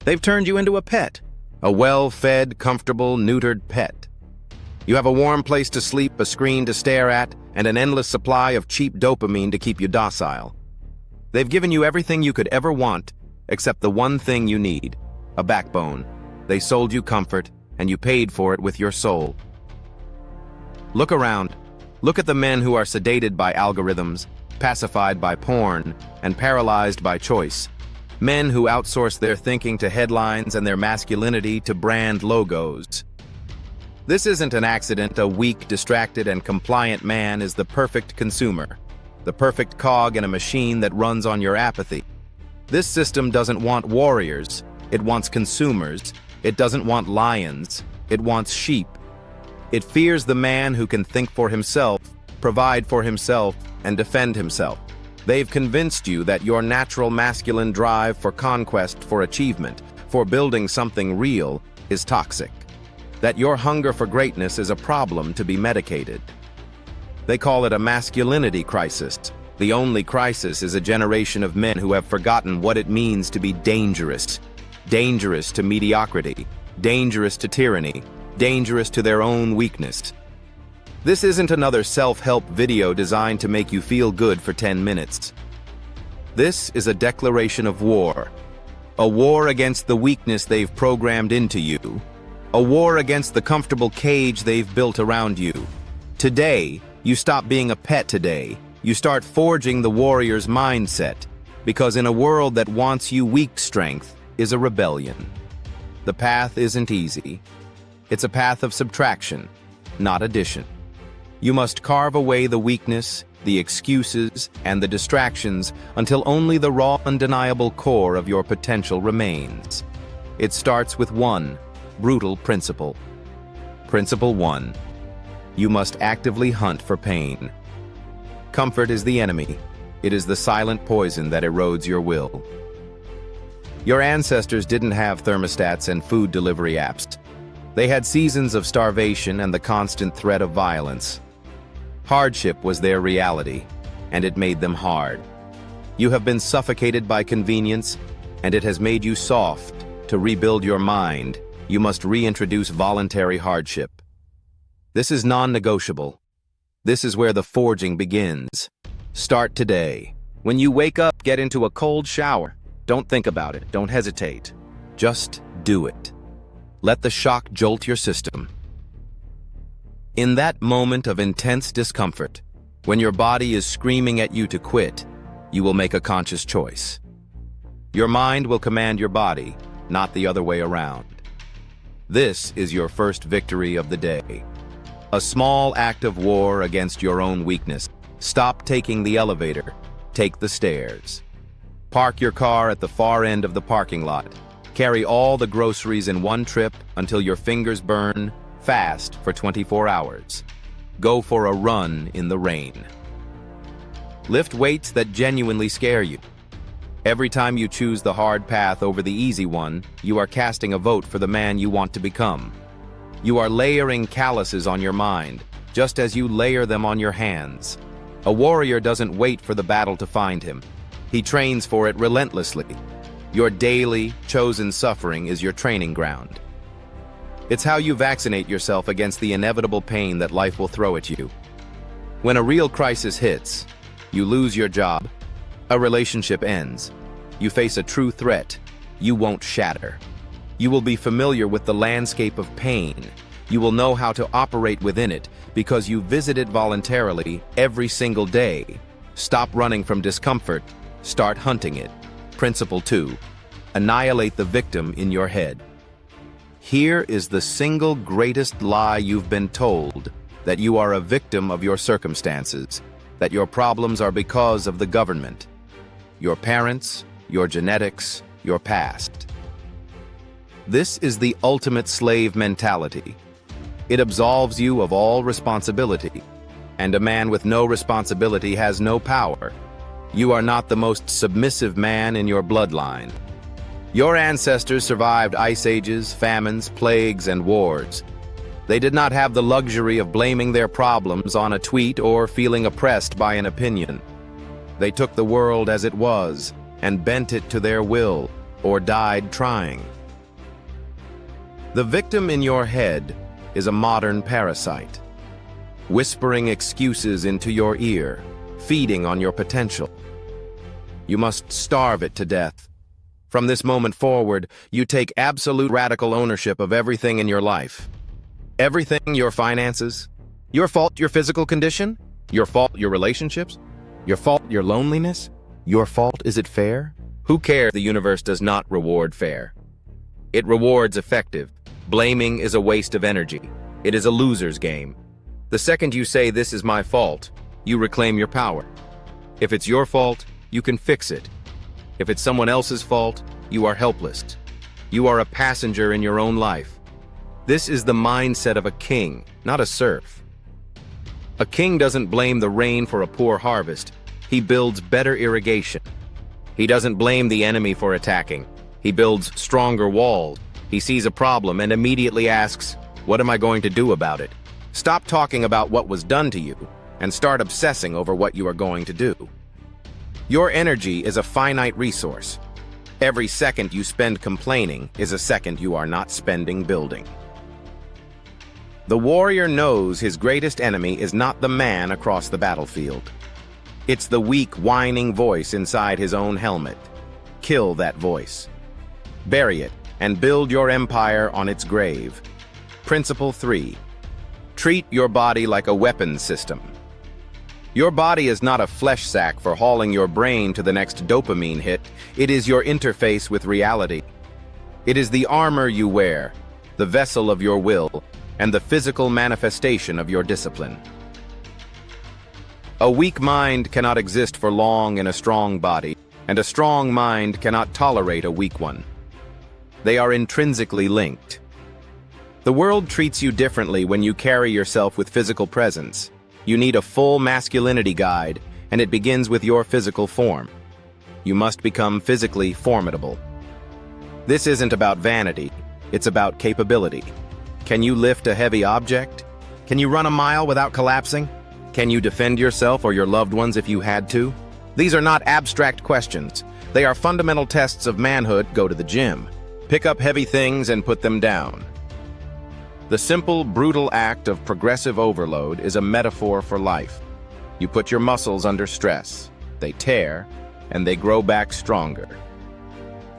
They've turned you into a pet, a well-fed, comfortable, neutered pet. You have a warm place to sleep, a screen to stare at, and an endless supply of cheap dopamine to keep you docile. They've given you everything you could ever want, except the one thing you need, a backbone. They sold you comfort, and you paid for it with your soul. Look around. Look at the men who are sedated by algorithms, pacified by porn, and paralyzed by choice. Men who outsource their thinking to headlines and their masculinity to brand logos. This isn't an accident. A weak, distracted, and compliant man is the perfect consumer, the perfect cog in a machine that runs on your apathy. This system doesn't want warriors, it wants consumers. It doesn't want lions, it wants sheep. It fears the man who can think for himself, provide for himself, and defend himself. They've convinced you that your natural masculine drive for conquest, for achievement, for building something real is toxic. That your hunger for greatness is a problem to be medicated. They call it a masculinity crisis. The only crisis is a generation of men who have forgotten what it means to be dangerous. Dangerous to mediocrity, dangerous to tyranny, dangerous to their own weakness. This isn't another self-help video designed to make you feel good for 10 minutes. This is a declaration of war. A war against the weakness they've programmed into you. A war against the comfortable cage they've built around you. Today, you stop being a pet today. You start forging the warrior's mindset, because in a world that wants you weak, strength is a rebellion. The path isn't easy. It's a path of subtraction, not addition. You must carve away the weakness, the excuses, and the distractions until only the raw, undeniable core of your potential remains. It starts with one brutal principle. Principle 1. You must actively hunt for pain. Comfort is the enemy. It is the silent poison that erodes your will. Your ancestors didn't have thermostats and food delivery apps. They had seasons of starvation and the constant threat of violence. Hardship was their reality, and it made them hard. You have been suffocated by convenience, and it has made you soft. To rebuild your mind, you must reintroduce voluntary hardship. This is non-negotiable. This is where the forging begins. Start today. When you wake up, get into a cold shower. Don't think about it. Don't hesitate. Just do it. Let the shock jolt your system. In that moment of intense discomfort, when your body is screaming at you to quit, you will make a conscious choice. Your mind will command your body, not the other way around. This is your first victory of the day. A small act of war against your own weakness. Stop taking the elevator. Take the stairs. Park your car at the far end of the parking lot. Carry all the groceries in one trip until your fingers burn. Fast for 24 hours. Go for a run in the rain. Lift weights that genuinely scare you. Every time you choose the hard path over the easy one, you are casting a vote for the man you want to become. You are layering calluses on your mind, just as you layer them on your hands. A warrior doesn't wait for the battle to find him. He trains for it relentlessly. Your daily, chosen suffering is your training ground. It's how you vaccinate yourself against the inevitable pain that life will throw at you. When a real crisis hits, you lose your job, a relationship ends, you face a true threat, you won't shatter. You will be familiar with the landscape of pain. You will know how to operate within it because you visit it voluntarily every single day. Stop running from discomfort. Start hunting it. Principle 2. Annihilate the victim in your head. Here is the single greatest lie you've been told, that you are a victim of your circumstances, that your problems are because of the government, your parents, your genetics, your past. This is the ultimate slave mentality. It absolves you of all responsibility, and a man with no responsibility has no power. You are not the most submissive man in your bloodline. Your ancestors survived ice ages, famines, plagues, and wars. They did not have the luxury of blaming their problems on a tweet or feeling oppressed by an opinion. They took the world as it was and bent it to their will. or died trying. The victim in your head is a modern parasite, whispering excuses into your ear, feeding on your potential. You must starve it to death. From this moment forward, you take absolute radical ownership of everything in your life. Everything, your finances, your fault, your physical condition, your fault, your relationships, your fault, your loneliness, your fault, is it fair? Who cares? The universe does not reward fair. It rewards effective. Blaming is a waste of energy. It is a loser's game. The second you say, "This is my fault," you reclaim your power. If it's your fault, you can fix it. If it's someone else's fault, you are helpless. You are a passenger in your own life. This is the mindset of a king, not a serf. A king doesn't blame the rain for a poor harvest. He builds better irrigation. He doesn't blame the enemy for attacking. He builds stronger walls. He sees a problem and immediately asks, "What am I going to do about it?" Stop talking about what was done to you and start obsessing over what you are going to do. Your energy is a finite resource. Every second you spend complaining is a second you are not spending building. The warrior knows his greatest enemy is not the man across the battlefield. It's the weak, whining voice inside his own helmet. Kill that voice. Bury it and build your empire on its grave. Principle 3. Treat your body like a weapons system. Your body is not a flesh sack for hauling your brain to the next dopamine hit. It is your interface with reality. It is the armor you wear, the vessel of your will, and the physical manifestation of your discipline. A weak mind cannot exist for long in a strong body, and a strong mind cannot tolerate a weak one. They are intrinsically linked. The world treats you differently when you carry yourself with physical presence. You need a full masculinity guide, and it begins with your physical form. You must become physically formidable. This isn't about vanity, it's about capability. Can you lift a heavy object? Can you run a mile without collapsing? Can you defend yourself or your loved ones if you had to? These are not abstract questions. They are fundamental tests of manhood. Go to the gym. Pick up heavy things and put them down. The simple, brutal act of progressive overload is a metaphor for life. You put your muscles under stress. They tear, and they grow back stronger.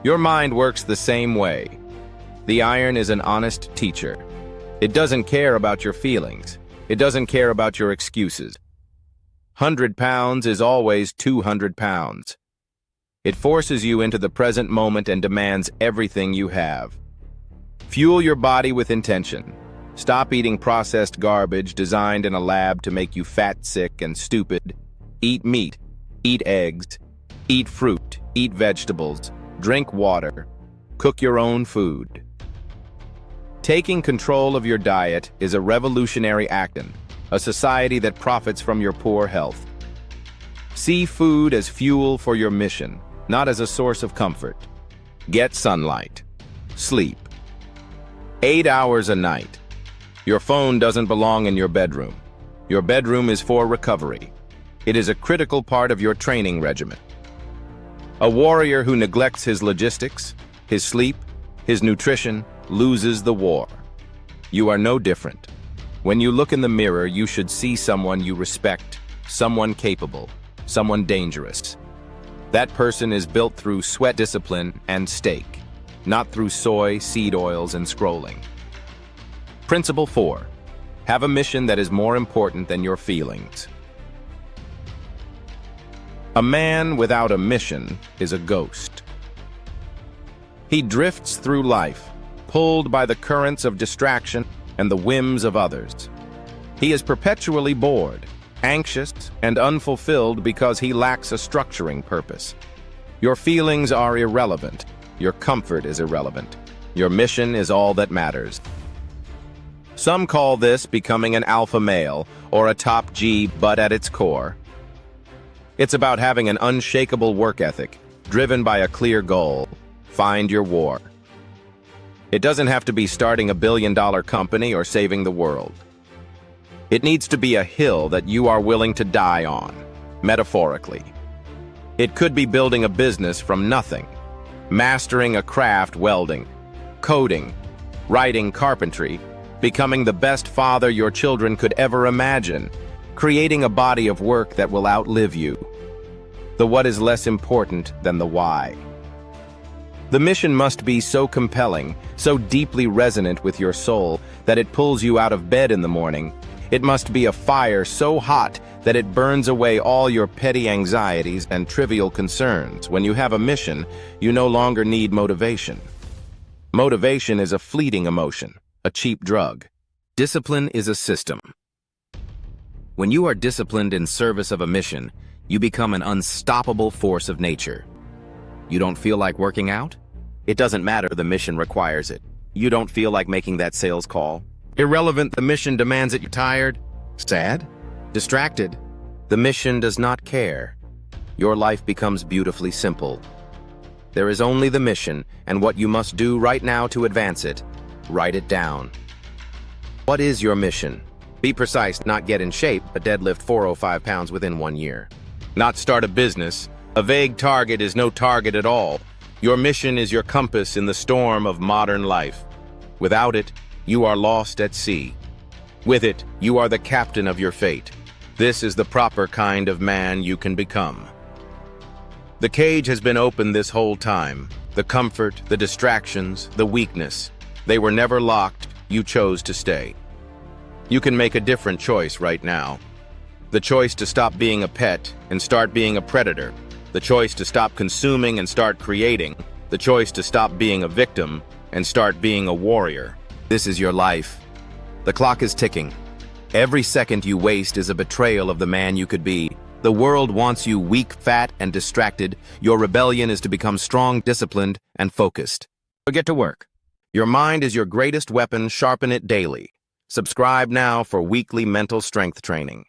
Your mind works the same way. The iron is an honest teacher. It doesn't care about your feelings. It doesn't care about your excuses. 100 pounds is always 200 pounds. It forces you into the present moment and demands everything you have. Fuel your body with intention. Stop eating processed garbage designed in a lab to make you fat, sick, and stupid. Eat meat. Eat eggs. Eat fruit. Eat vegetables. Drink water. Cook your own food. Taking control of your diet is a revolutionary action, a society that profits from your poor health. See food as fuel for your mission, not as a source of comfort. Get sunlight. Sleep. 8 hours a night. Your phone doesn't belong in your bedroom. Your bedroom is for recovery. It is a critical part of your training regimen. A warrior who neglects his logistics, his sleep, his nutrition, loses the war. You are no different. When you look in the mirror, you should see someone you respect, someone capable, someone dangerous. That person is built through sweat, discipline, and steak, not through soy, seed oils, and scrolling. Principle 4. Have a mission that is more important than your feelings. A man without a mission is a ghost. He drifts through life, pulled by the currents of distraction and the whims of others. He is perpetually bored, anxious, and unfulfilled because he lacks a structuring purpose. Your feelings are irrelevant. Your comfort is irrelevant. Your mission is all that matters. Some call this becoming an alpha male or a top G, but at its core, it's about having an unshakable work ethic, driven by a clear goal. Find your war. It doesn't have to be starting a billion-dollar company or saving the world. It needs to be a hill that you are willing to die on, metaphorically. It could be building a business from nothing. mastering a craft, welding, coding, writing, carpentry, becoming the best father your children could ever imagine, creating a body of work that will outlive you. The what is less important than the why. The mission must be so compelling, so deeply resonant with your soul, that it pulls you out of bed in the morning. It must be a fire so hot that it burns away all your petty anxieties and trivial concerns. When you have a mission, you no longer need motivation. Motivation is a fleeting emotion, a cheap drug. Discipline is a system. When you are disciplined in service of a mission, you become an unstoppable force of nature. You don't feel like working out? It doesn't matter, the mission requires it. You don't feel like making that sales call? Irrelevant, the mission demands it. You're tired? Sad? Distracted? The mission does not care. Your life becomes beautifully simple. There is only the mission and what you must do right now to advance it. Write it down. What is your mission? Be precise, not get in shape, but deadlift 405 pounds within 1 year. Not start a business. A vague target is no target at all. Your mission is your compass in the storm of modern life. Without it, you are lost at sea. With it, you are the captain of your fate. This is the proper kind of man you can become. The cage has been open this whole time. The comfort, the distractions, the weakness. They were never locked. You chose to stay. You can make a different choice right now. The choice to stop being a pet and start being a predator. The choice to stop consuming and start creating. The choice to stop being a victim and start being a warrior. This is your life. The clock is ticking. Every second you waste is a betrayal of the man you could be. The world wants you weak, fat, and distracted. Your rebellion is to become strong, disciplined, and focused. So get to work. Your mind is your greatest weapon. Sharpen it daily. Subscribe now for weekly mental strength training.